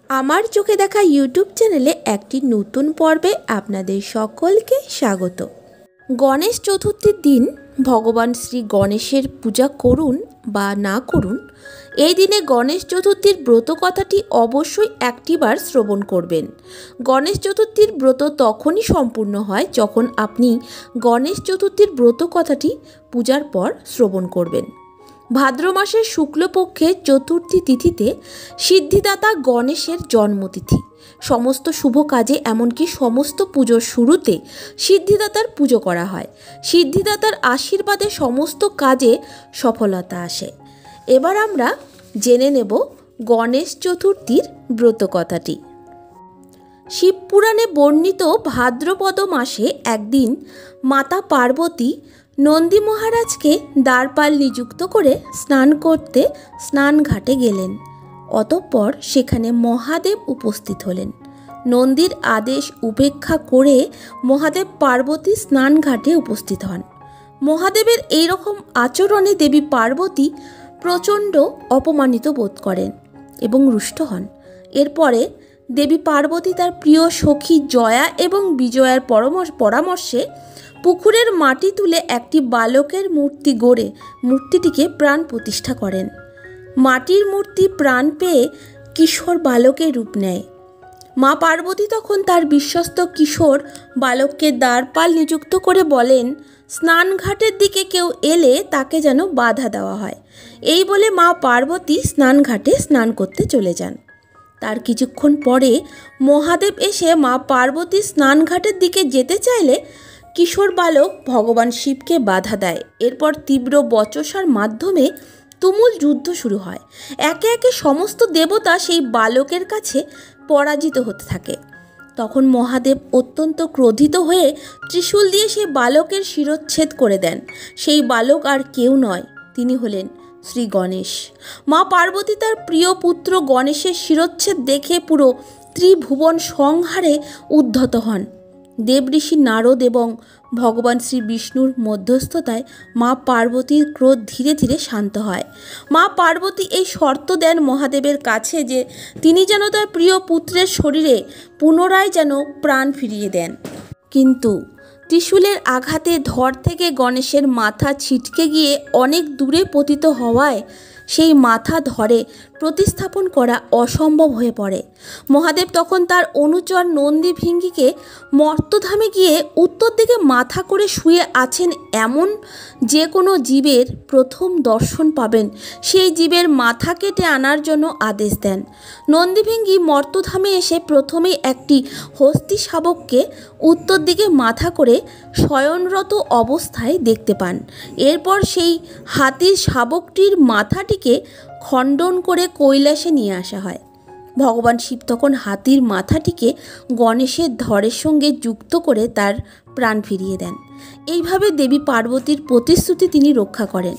আমার চোখে দেখা ইউটিউব চ্যানেলে একটি নতুন পর্বে আপনাদের সকলকে স্বাগত। গণেশ চতুর্থীর দিন ভগবান শ্রী গণেশের পূজা করুন বা না করুন, এই দিনে গণেশ চতুর্থীর ব্রত কথাটি অবশ্যই একটিবার শ্রবণ করবেন। গণেশ চতুর্থীর ব্রত তখনই সম্পূর্ণ হয় যখন আপনি গণেশ চতুর্থীর ব্রত কথাটি পূজার পর শ্রবণ করবেন। ভাদ্র মাসের শুক্লপক্ষে চতুর্থী তিথিতে সিদ্ধিদাতা গণেশের জন্মতিথি। সমস্ত শুভ কাজে এমনকি সমস্ত পুজোর শুরুতে সিদ্ধিদাতার পুজো করা হয়। সিদ্ধিদাতার আশীর্বাদে সমস্ত কাজে সফলতা আসে। এবার আমরা জেনে নেব গণেশ চতুর্থীর ব্রত কথাটি। শিবপুরাণে বর্ণিত ভাদ্রপদ মাসে একদিন মাতা পার্বতী নন্দী মহারাজকে দ্বারপাল নিযুক্ত করে স্নান করতে স্নানঘাটে গেলেন। অতঃপর সেখানে মহাদেব উপস্থিত হলেন। নন্দীর আদেশ উপেক্ষা করে মহাদেব পার্বতী স্নানঘাটে উপস্থিত হন। মহাদেবের এইরকম আচরণে দেবী পার্বতী প্রচণ্ড অপমানিত বোধ করেন এবং রুষ্ট হন। এরপরে দেবী পার্বতী তার প্রিয় সখী জয়া এবং বিজয়ার পরামর্শে পুকুরের মাটি তুলে একটি বালকের মূর্তি গড়ে মূর্তিটিকে প্রাণ প্রতিষ্ঠা করেন। মাটির মূর্তি প্রাণ পেয়ে কিশোর বালকের রূপ নেয়। মা পার্বতী তখন তার বিশ্বস্ত কিশোর বালককে দ্বারপাল নিযুক্ত করে বলেন, স্নানঘাটের দিকে কেউ এলে তাকে যেন বাধা দেওয়া হয়। এই বলে মা পার্বতী স্নানঘাটে স্নান করতে চলে যান। তার কিছুক্ষণ পরে মহাদেব এসে মা পার্বতী স্নানঘাটের দিকে যেতে চাইলে কিশোর বালক ভগবান শিবকে বাধা দেয়। এরপর তীব্র বচসার মাধ্যমে তুমুল যুদ্ধ শুরু হয়। একে একে সমস্ত দেবতা সেই বালকের কাছে পরাজিত হতে থাকে। তখন মহাদেব অত্যন্ত ক্রোধিত হয়ে ত্রিশূল দিয়ে সেই বালকের শিরচ্ছেদ করে দেন। সেই বালক আর কেউ নয়, তিনি হলেন শ্রী গণেশ। মা পার্বতী তার প্রিয় পুত্র গণেশের শিরচ্ছেদ দেখে পুরো ত্রিভুবন সংহারে উদ্ধত হন। দেবঋষি নারদ এবং ভগবান শ্রী বিষ্ণুর মধ্যস্থতায় মা পার্বতীর ক্রোধ ধীরে ধীরে শান্ত হয়। মা পার্বতী এই শর্ত দেন মহাদেবের কাছে যে তিনি যেন তার প্রিয় পুত্রের শরীরে পুনরায় যেন প্রাণ ফিরিয়ে দেন। কিন্তু ত্রিশূলের আঘাতে ধর থেকে গণেশের মাথা ছিটকে গিয়ে অনেক দূরে পতিত হওয়ায় সেই মাথা ধরে প্রতিস্থাপন করা অসম্ভব হয়ে পড়ে। মহাদেব তখন তার অনুচর নন্দী ভিঙ্গিকে মর্তধামে গিয়ে উত্তর দিকে মাথা করে শুয়ে আছেন এমন যে কোনো জীবের প্রথম দর্শন পাবেন সেই জীবের মাথা কেটে আনার জন্য আদেশ দেন। নন্দীভিঙ্গি মর্তধামে এসে প্রথমেই একটি হস্তি শাবককে উত্তর দিকে মাথা করে শয়নরত অবস্থায় দেখতে পান। এরপর সেই হাতির শাবকটির মাথাটিকে খণ্ডন করে কৈলাসে নিয়ে আসা হয়। ভগবান শিব তখন হাতির মাথাটিকে গণেশের ধরের সঙ্গে যুক্ত করে তার প্রাণ ফিরিয়ে দেন। এইভাবে দেবী পার্বতীর প্রতিশ্রুতি তিনি রক্ষা করেন।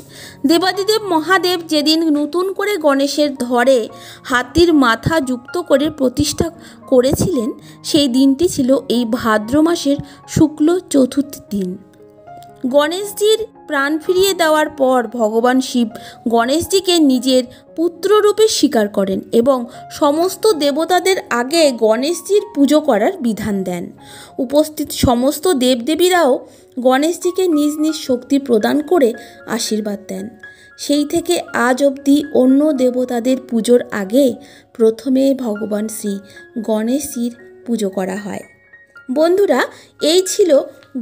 দেবাদিদেব মহাদেব যেদিন নতুন করে গণেশের ধরে হাতির মাথা যুক্ত করে প্রতিষ্ঠা করেছিলেন সেই দিনটি ছিল এই ভাদ্র মাসের শুক্ল চতুর্থী দিন। গণেশজির প্রাণ ফিরিয়ে দেওয়ার পর ভগবান শিব গণেশজিকে নিজের পুত্ররূপে স্বীকার করেন এবং সমস্ত দেবতাদের আগে গণেশজির পুজো করার বিধান দেন। উপস্থিত সমস্ত দেবদেবীরাও গণেশজিকে নিজ নিজ শক্তি প্রদান করে আশীর্বাদ দেন। সেই থেকে আজ অবধি অন্য দেবতাদের পুজোর আগে প্রথমে ভগবান শ্রী গণেশজির পুজো করা হয়। বন্ধুরা, এই ছিল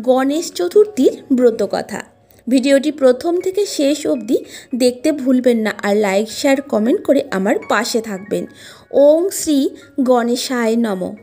গণেশ চতুর্থীর ব্রতকথা। ভিডিওটি প্রথম থেকে শেষ অবধি দেখতে ভুলবেন না, আর লাইক শেয়ার কমেন্ট করে আমার পাশে থাকবেন। ওং শ্রী গণেশায় নমঃ।